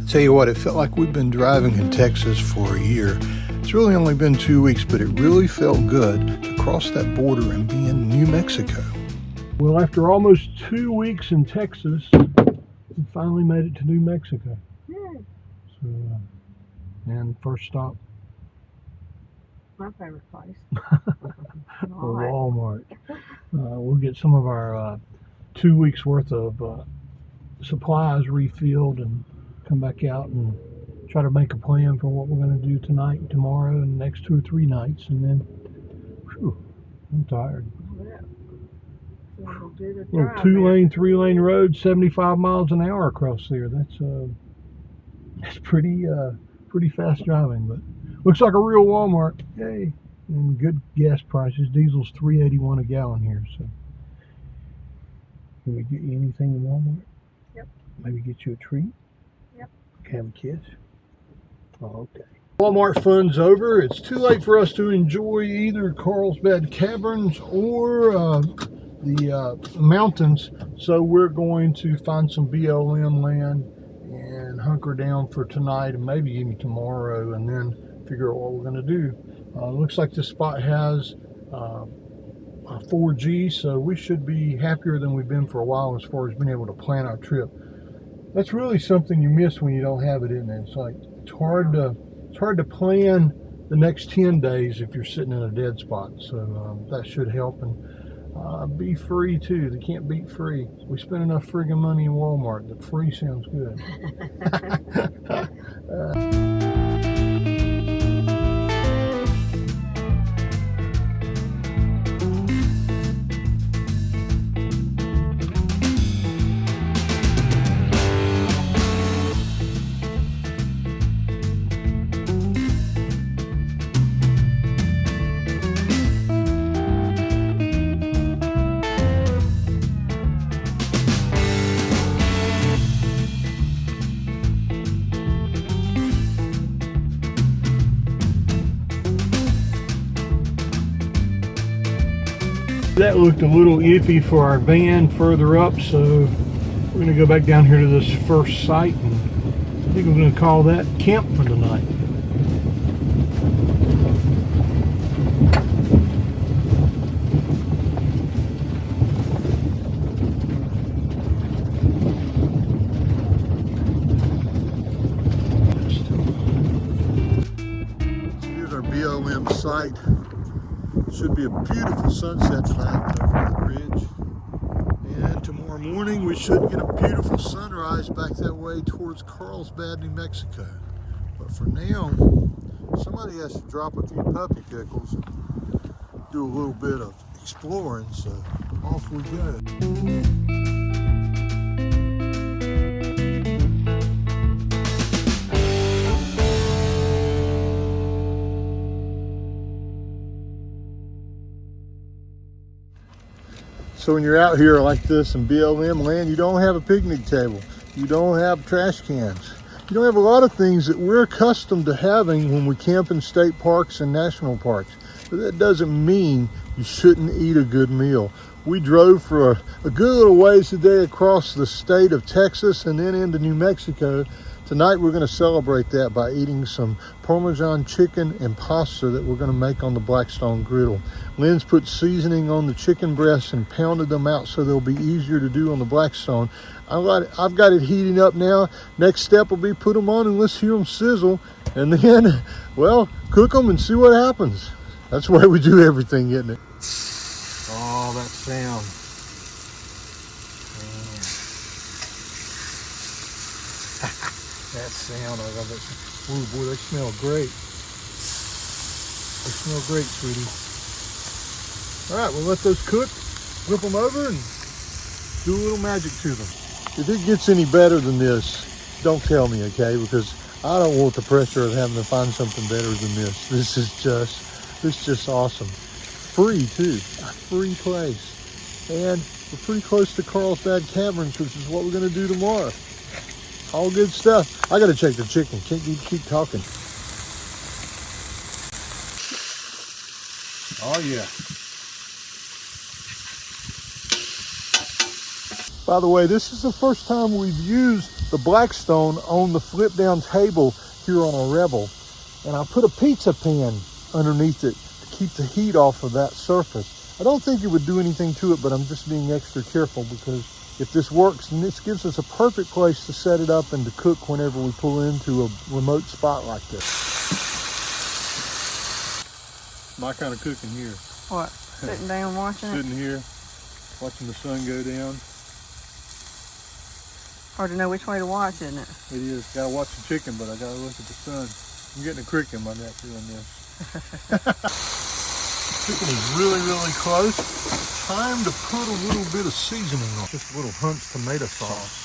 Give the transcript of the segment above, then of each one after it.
Tell you what, it felt like we've been driving in Texas for a year. It's really only been 2 weeks, but it really felt good to cross that border and be in New Mexico. Well, after almost 2 weeks in Texas, we finally made it to New Mexico. So, and first stop, my favorite place. Walmart. We'll get some of our 2 weeks worth of supplies refilled and come back out and try to make a plan for what we're going to do tonight and tomorrow and the next 2 or 3 nights. And then, whew, I'm tired. Little Little 2-lane, 3-lane road, 75 miles an hour across there. That's pretty fast driving, but looks like a real Walmart. Yay! And good gas prices. Diesel's $3.81 a gallon here. So, can we get you anything in Walmart? Yep. Maybe get you a treat. Yep. Have kids. Oh, okay. Walmart fun's over. It's too late for us to enjoy either Carlsbad Caverns or the mountains, so we're going to find some BLM land and hunker down for tonight and maybe even tomorrow, and then figure out what we're going to do. Looks like this spot has 4G, so we should be happier than we've been for a while as far as being able to plan our trip. That's really something you miss when you don't have it in there. It's like it's hard to plan the next 10 days if you're sitting in a dead spot. So that should help. And be free too. They can't beat free. We spend enough friggin' money in Walmart that free sounds good. That looked a little iffy for our van further up, so we're going to go back down here to this first site, and I think we're going to call that camp for tonight. Here's our BLM site. Should be a beautiful sunset flat over the ridge. And tomorrow morning we should get a beautiful sunrise back that way towards Carlsbad, New Mexico. But for now, somebody has to drop a few puppy pickles and do a little bit of exploring, so off we go. So when you're out here like this in BLM land, you don't have a picnic table. You don't have trash cans. You don't have a lot of things that we're accustomed to having when we camp in state parks and national parks. But that doesn't mean you shouldn't eat a good meal. We drove for a good little ways today across the state of Texas and then into New Mexico. Tonight we're going to celebrate that by eating some Parmesan chicken and pasta that we're going to make on the Blackstone Griddle. Lynn's put seasoning on the chicken breasts and pounded them out so they'll be easier to do on the Blackstone. I've got it heating up now. Next step will be put them on and let's hear them sizzle. And then, well, cook them and see what happens. That's the way we do everything, isn't it? Oh, that sound. That sound, I love it. Oh boy, they smell great. They smell great, sweetie. All right, we'll let those cook, flip them over, and do a little magic to them. If it gets any better than this, don't tell me, okay? Because I don't want the pressure of having to find something better than this. This is just awesome. Free too, a free place. And we're pretty close to Carlsbad Caverns, which is what we're gonna do tomorrow. All good stuff. I gotta check the chicken. Can't you keep talking? Oh yeah. By the way, this is the first time we've used the Blackstone on the flip down table here on a Revel. And I put a pizza pan underneath it to keep the heat off of that surface. I don't think it would do anything to it, but I'm just being extra careful because if this works, then this gives us a perfect place to set it up and to cook whenever we pull into a remote spot like this. My kind of cooking here. What? Sitting down watching it? Sitting here, watching the sun go down. Hard to know which way to watch, isn't it? It is. Gotta watch the chicken, but I gotta look at the sun. I'm getting a crick in my neck doing this. Chicken is really, really close. Time to put a little bit of seasoning on. Just a little Hunt's tomato sauce.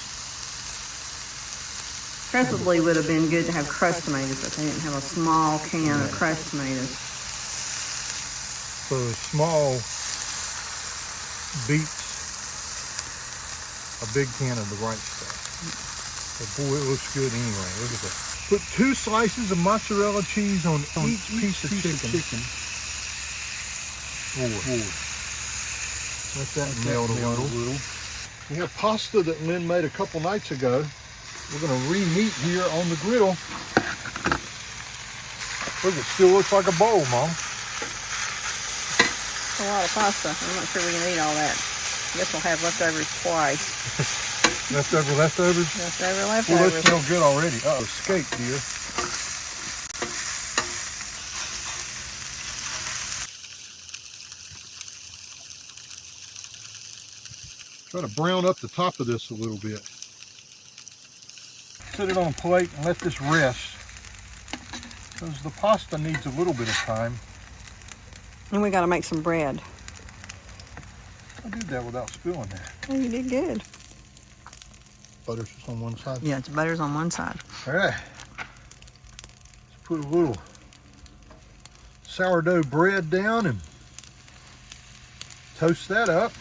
Preferably would have been good to have crushed tomatoes, but they didn't have a small can of crushed tomatoes. So small beets a big can of the right stuff. But boy, it looks good anyway. Look at that. Put 2 slices of mozzarella cheese on each piece of chicken. Boy. Let that melt a little. We have pasta that Lynn made a couple nights ago. We're going to reheat here on the griddle. Look, it still looks like a bowl, Mom. A lot of pasta. I'm not sure we can eat all that. I guess we'll have leftovers twice. Leftovers? Leftovers. Well, that smells good already. Uh-oh, escape, dear. Try to brown up the top of this a little bit. Set it on a plate and let this rest, because the pasta needs a little bit of time. And we got to make some bread. I did that without spilling that. Oh, you did good. Butter's just on one side. Yeah, it's butter's on one side. All right. Let's put a little sourdough bread down and toast that up.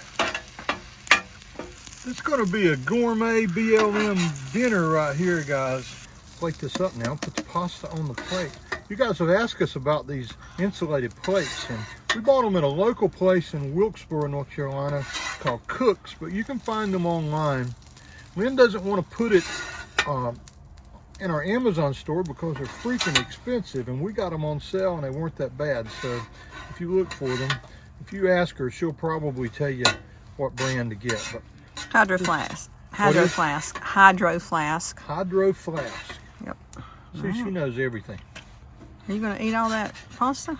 It's going to be a gourmet BLM dinner right here, guys. Plate this up now. Put the pasta on the plate. You guys have asked us about these insulated plates, and we bought them at a local place in Wilkesboro, North Carolina called Cook's, but you can find them online. Lynn doesn't want to put it in our Amazon store because they're freaking expensive, and we got them on sale and they weren't that bad. So if you look for them, if you ask her, she'll probably tell you what brand to get. But Hydro flask. Yep. See, she knows everything. Are you going to eat all that pasta?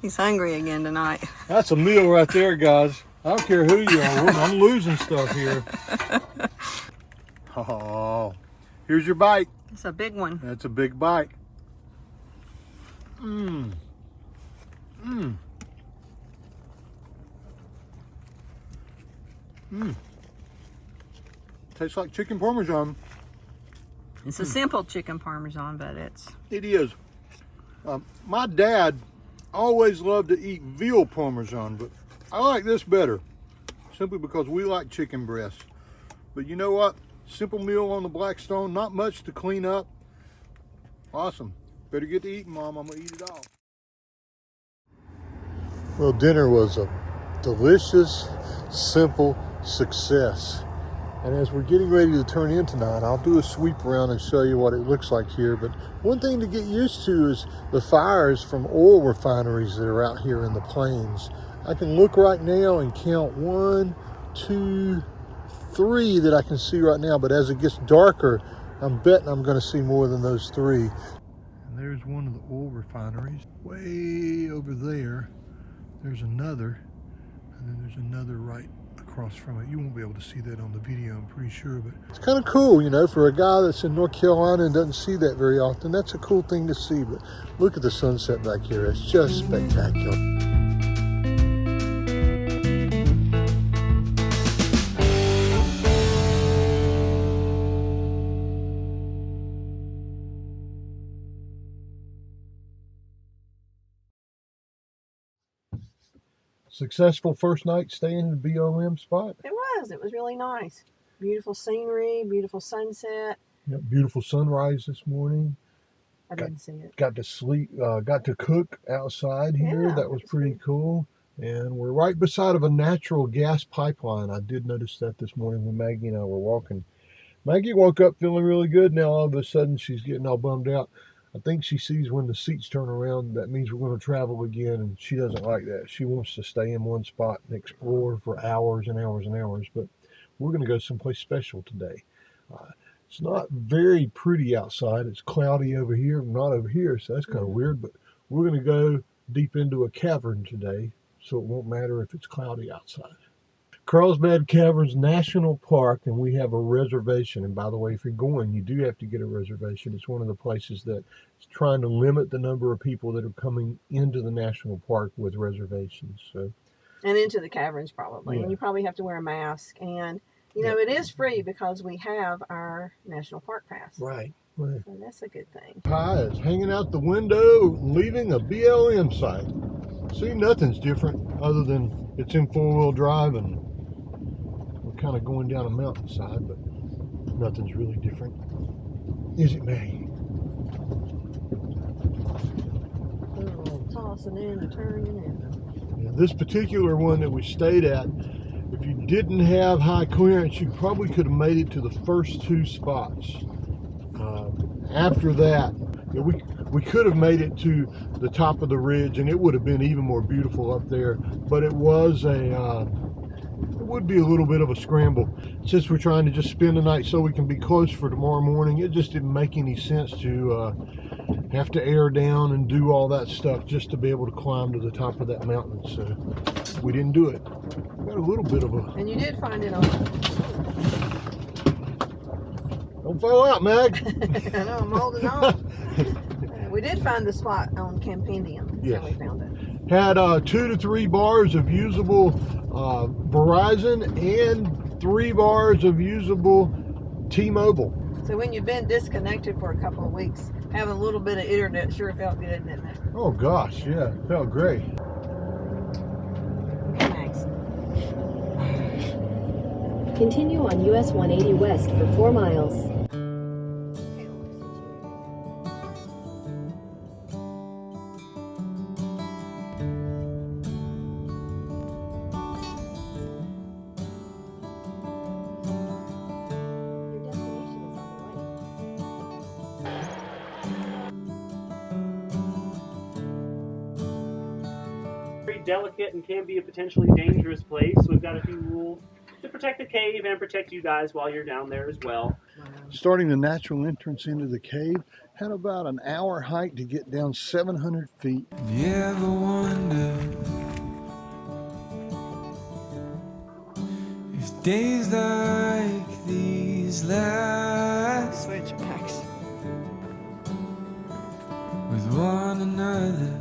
He's hungry again tonight. That's a meal right there, guys. I don't care who you are. I'm losing stuff here. Oh, here's your bite. It's a big one. That's a big bite. Mmm. Mmm. Mmm. Tastes like chicken parmesan. It's a simple chicken parmesan, but It is. My dad always loved to eat veal parmesan, but I like this better, simply because we like chicken breasts. But you know what? Simple meal on the Blackstone, not much to clean up. Awesome. Better get to eating, Mom. I'm gonna eat it all. Well, dinner was a delicious, simple success. And as we're getting ready to turn in tonight, I'll do a sweep around and show you what it looks like here. But one thing to get used to is the fires from oil refineries that are out here in the plains. I can look right now and count 1, 2, 3 that I can see right now. But as it gets darker, I'm betting I'm going to see more than those 3. And there's one of the oil refineries way over there. There's another, and then there's another right across from it. You won't be able to see that on the video, I'm pretty sure, but it's kind of cool, you know, for a guy that's in North Carolina and doesn't see that very often. That's a cool thing to see. But look at the sunset back here. It's just spectacular. Successful first night staying in the BLM spot. It was really nice. Beautiful scenery, beautiful sunset. Yep, beautiful sunrise this morning. I didn't see it. Got to sleep, got to cook outside here. Yeah, that was pretty cool. And we're right beside of a natural gas pipeline. I did notice that this morning when Maggie and I were walking. Maggie woke up feeling really good. Now all of a sudden she's getting all bummed out. I think she sees when the seats turn around, that means we're going to travel again, and she doesn't like that. She wants to stay in one spot and explore for hours and hours and hours, but we're going to go someplace special today. It's not very pretty outside. It's cloudy over here, not over here, so that's kind of weird, but we're going to go deep into a cavern today, so it won't matter if it's cloudy outside. Carlsbad Caverns National Park, and we have a reservation. And by the way, if you're going, you do have to get a reservation. It's one of the places that's trying to limit the number of people that are coming into the national park with reservations. So, and into the caverns probably. Yeah. And you probably have to wear a mask. And, you know, it is free because we have our national park pass. Right, right. So that's a good thing. Hi, it's hanging out the window, leaving a BLM site. See, nothing's different other than it's in four-wheel drive and kind of going down a mountainside, but nothing's really different. Is it, Maggie? Tossing in and turning in. Yeah, this particular one that we stayed at, if you didn't have high clearance, you probably could have made it to the first two spots. After that, we could have made it to the top of the ridge, and it would have been even more beautiful up there, but it was it would be a little bit of a scramble. Since we're trying to just spend the night so we can be close for tomorrow morning, it just didn't make any sense to have to air down and do all that stuff just to be able to climb to the top of that mountain. So we didn't do it. Got a little bit of a... And you did find it on... Don't fall out, Mag. I know, I'm holding on. We did find the spot on Campendium. Yes. We found it. Had 2 to 3 bars of usable Verizon and 3 bars of usable T-Mobile. So when you've been disconnected for a couple of weeks, having a little bit of internet sure felt good, didn't it? Oh gosh, yeah, it felt great. Okay, Max. Continue on US 180 West for 4 miles. Very delicate and can be a potentially dangerous place. We've got a few rules to protect the cave and protect you guys while you're down there as well. Starting the natural entrance into the cave, had about an hour hike to get down 700 feet. You ever wonder if days like these last Switch, Max. with one another,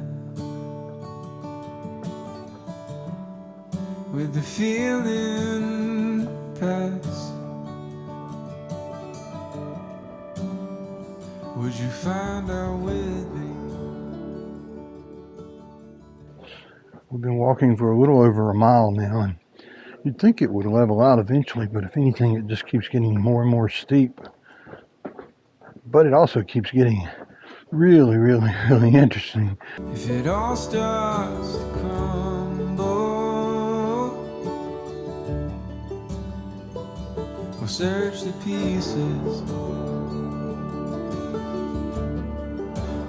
with the feeling pass? Would you find out with me? We've been walking for a little over a mile now, and you'd think it would level out eventually, but if anything, it just keeps getting more and more steep. But it also keeps getting really, really, really interesting. If it all starts to crumble, we'll search the pieces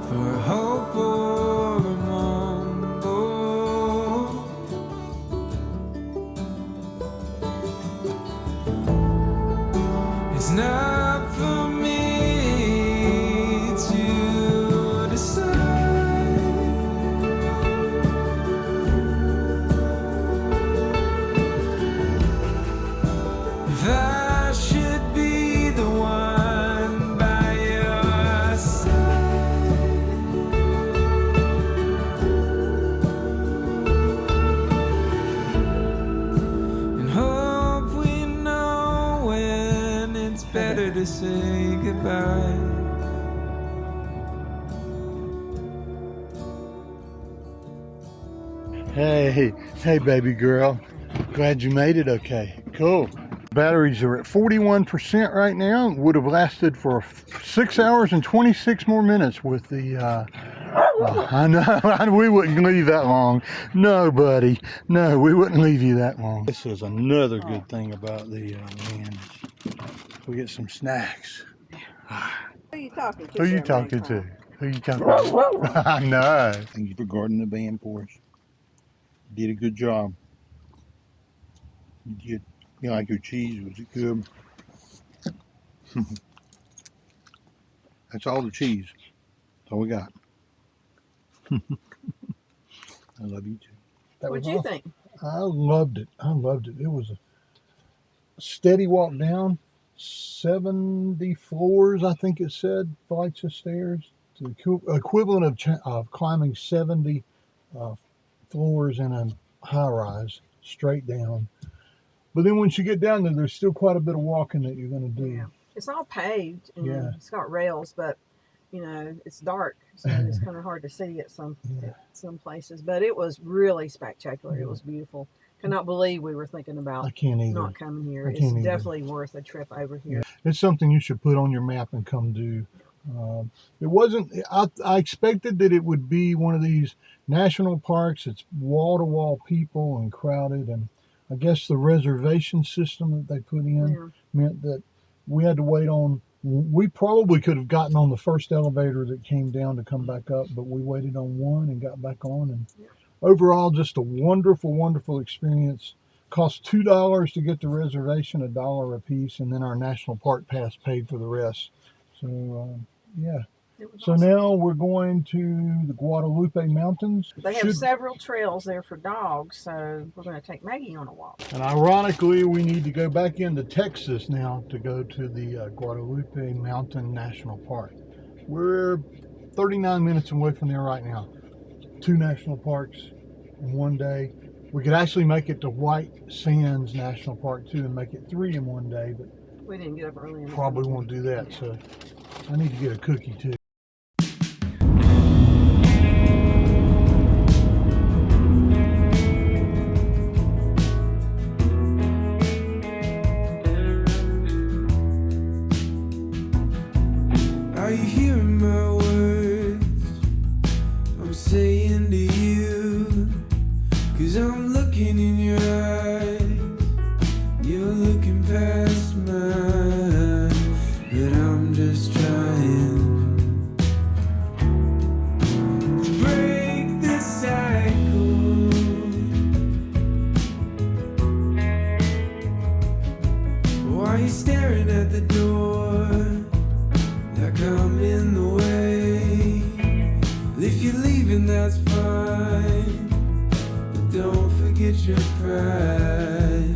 for hope or a mumble. It's not for me to decide if I should be the one by your side. And hope we know when it's better to say goodbye. Hey baby girl. Glad you made it okay. Cool. Batteries are at 41% right now. Would have lasted for 6 hours and 26 more minutes with the I know, we wouldn't leave that long. No, buddy. No, we wouldn't leave you that long. This is another good thing about the land. We get some snacks. Who are you talking to? Who you talking to? Who you talking to? I know. Thank you for guarding the van for us. You did a good job. You did. You like your cheese? Was it good? That's all the cheese. That's all we got. I love you too. What'd you think? I loved it. I loved it. It was a steady walk down. 70 floors, I think it said, flights of stairs. The equivalent of climbing 70 floors in a high rise, straight down. But then once you get down there, there's still quite a bit of walking that you're going to do. Yeah. It's all paved and Yeah. it's got rails, but you know, it's dark, so it's kind of hard to see at some places. But it was really spectacular. It was beautiful. Cannot believe we were thinking about I can't either. not coming here. I It's can't either. definitely worth a trip over here. It's something you should put on your map and come do. It wasn't, I expected that it would be one of these national parks. It's wall-to-wall people and crowded, and I guess the reservation system that they put in meant that we had to wait on. We probably could have gotten on the first elevator that came down to come back up, but we waited on one and got back on. And overall, just a wonderful, wonderful experience. Cost $2 to get the reservation, $1 a piece, and then our national park pass paid for the rest. So, yeah. So now we're going to the Guadalupe Mountains. They have several trails there for dogs, so we're going to take Maggie on a walk. And ironically, we need to go back into Texas now to go to the Guadalupe Mountain National Park. We're 39 minutes away from there right now. 2 national parks in one day. We could actually make it to White Sands National Park too and make it 3 in one day, but we didn't get up early enough. Probably won't do that, so I need to get a cookie too. Are you hearing my words I'm saying to you? 'Cause I'm looking in your eyes, you're looking past mine, but I'm just trying to break the cycle. Why are you staring at the door like I'm in the way? If you're leaving, that's fine, but don't forget your pride,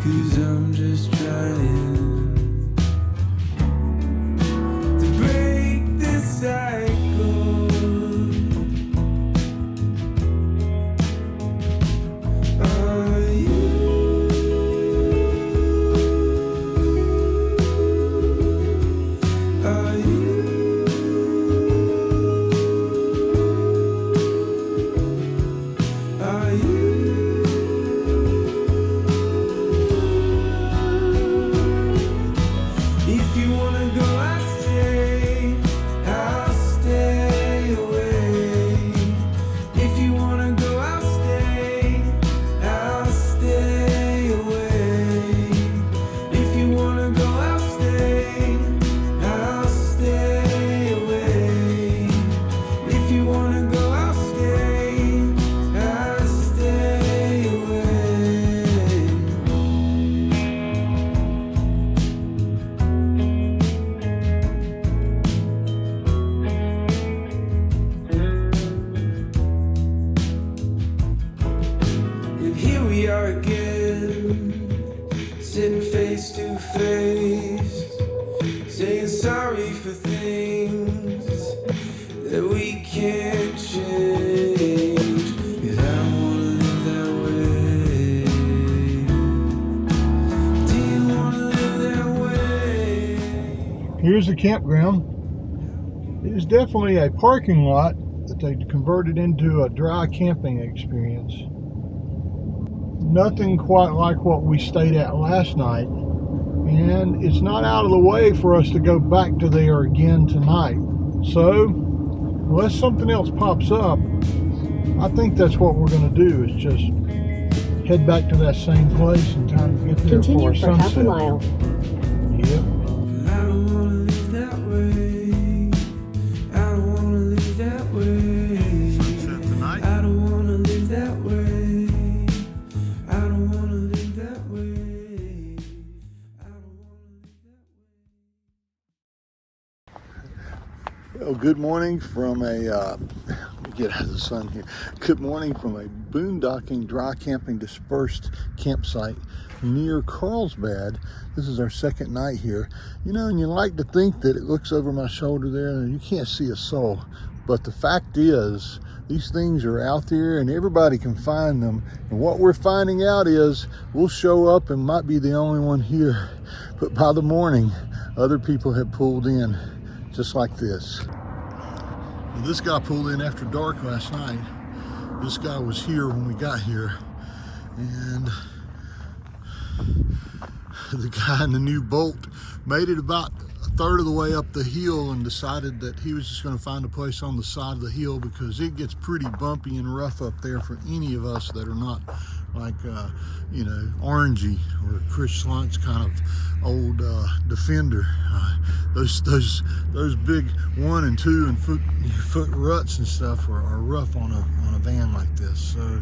'cause I'm just trying to break this cycle. Are you? Are you? Are you? If you wanna go, I'll stay away. If you wanna go, I'll stay away. If you wanna go, I'll stay away. If you wanna go, I'll stay away. And here we are again, sitting face to face, saying sorry for things that we can't change. 'Cause I don't wanna live that way. Do you wanna live that way? Here's the campground. It is definitely a parking lot that they converted into a dry camping experience. Nothing quite like what we stayed at last night, and it's not out of the way for us to go back to there again tonight. So unless something else pops up, I think that's what we're going to do, is just head back to that same place and try to get there Continue for for half a sunset. mile. Yep. I don't wanna live that way. I don't wanna live that way. Sunset tonight. I don't wanna live that way. I don't wanna live that way. I don't wanna live that way. Well, good morning from a, let me get out of the sun here. Good morning from a boondocking, dry camping, dispersed campsite near Carlsbad. This is our second night here. You know, and you like to think that it looks over my shoulder there and you can't see a soul. But the fact is, these things are out there and everybody can find them. And what we're finding out is we'll show up and might be the only one here. But by the morning, other people have pulled in just like this. This guy pulled in after dark last night. This guy was here when we got here. And the guy in the new Bolt made it about a third of the way up the hill and decided that he was just going to find a place on the side of the hill because it gets pretty bumpy and rough up there for any of us that are not like, you know, orangey or Chris Slunt's kind of old Defender. Those big 1 and 2 and foot ruts and stuff are rough on a van like this. So,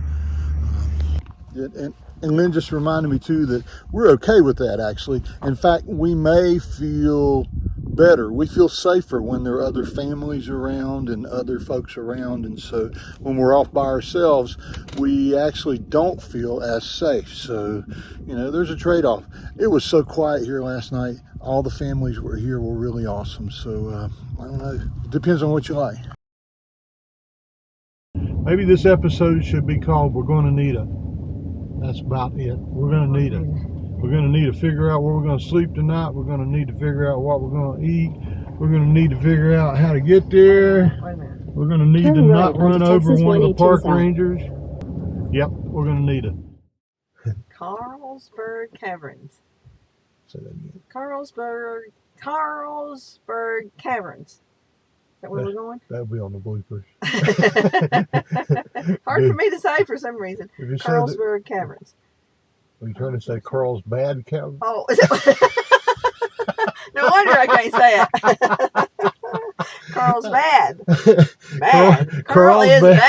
and Lynn just reminded me too that we're okay with that actually. In fact, we may feel better. We feel safer when there are other families around and other folks around. And so when we're off by ourselves, we actually don't feel as safe. So, you know, there's a trade-off. It was so quiet here last night. All the families were here were really awesome. So, I don't know. It depends on what you like. Maybe this episode should be called We're Gonna Need a. That's about it. We're gonna need it. We're gonna need to figure out where we're gonna sleep tonight. We're gonna need to figure out what we're gonna eat. We're gonna need to figure out how to get there. Wait a minute. We're gonna need Turn to right not run onto over Texas one of the 182 park south. rangers. Yep, we're gonna need it. Carlsbad Caverns. Say that again. Carlsberg Caverns. Is that where we're going? That'll be on the bloopers. Hard for me to say for some reason. If you said that, Carlsberg Caverns. are you trying to say Carlsbad Caverns? Oh, is it? No wonder I can't say it. Carlsbad. Bad. Carl is Carlsbad.